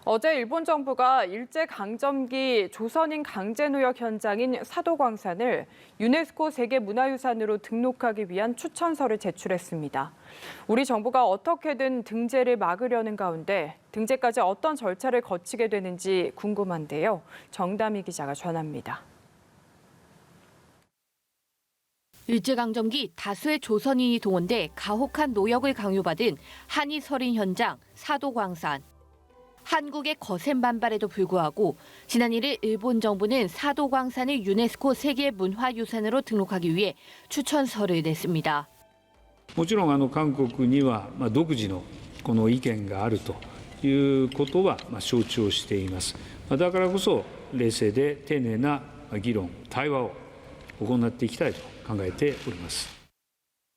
어제 일본 정부가 일제강점기 조선인 강제노역 현장인 사도광산을 유네스코 세계문화유산으로 등록하기 위한 추천서를 제출했습니다. 우리 정부가 어떻게든 등재를 막으려는 가운데 등재까지 어떤 절차를 거치게 되는지 궁금한데요. 정다미 기자가 전합니다. 일제강점기 다수의 조선인이 동원돼 가혹한 노역을 강요받은 한이 서린 현장 사도광산. 한국의 거센 반발에도 불구하고 지난 1일 일본 정부는 사도광산을 유네스코 세계문화유산으로 등록하기 위해 추천서를 냈습니다. もちろん韓国には独自のこの意見があるということは承知をしています。だからこそ冷静で丁寧な議論、対話を行っていきたいと考えております。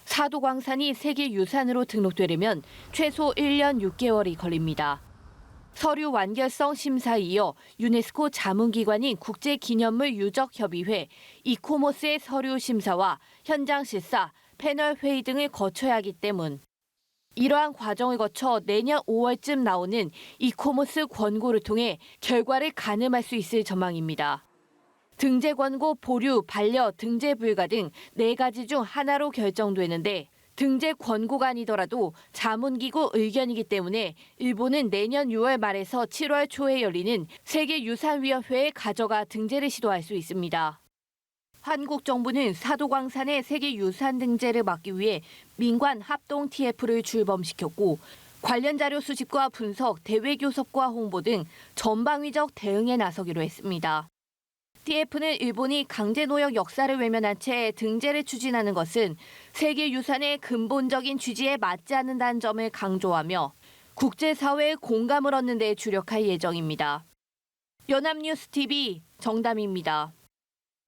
사도광산이 세계유산으로 등록되려면 최소 1년 6개월이 걸립니다. 서류 완결성 심사에 이어 유네스코 자문기관인 국제기념물 유적협의회 이코모스의 서류 심사와 현장 실사, 패널 회의 등을 거쳐야 하기 때문. 이러한 과정을 거쳐 내년 5월쯤 나오는 이코모스 권고를 통해 결과를 가늠할 수 있을 전망입니다. 등재 권고 보류, 반려, 등재 불가 등 4가지 중 하나로 결정되는데 등재 권고가 아니더라도 자문기구 의견이기 때문에 일본은 내년 6월 말에서 7월 초에 열리는 세계유산위원회에 가져가 등재를 시도할 수 있습니다. 한국 정부는 사도광산의 세계유산 등재를 막기 위해 민관 합동 TF를 출범시켰고 관련 자료 수집과 분석, 대외 교섭과 홍보 등 전방위적 대응에 나서기로 했습니다. TF는 일본이 강제노역 역사를 외면한 채 등재를 추진하는 것은 세계유산의 근본적인 취지에 맞지 않는다는 점을 강조하며 국제사회의 공감을 얻는 데 주력할 예정입니다. 연합뉴스TV 정담입니다.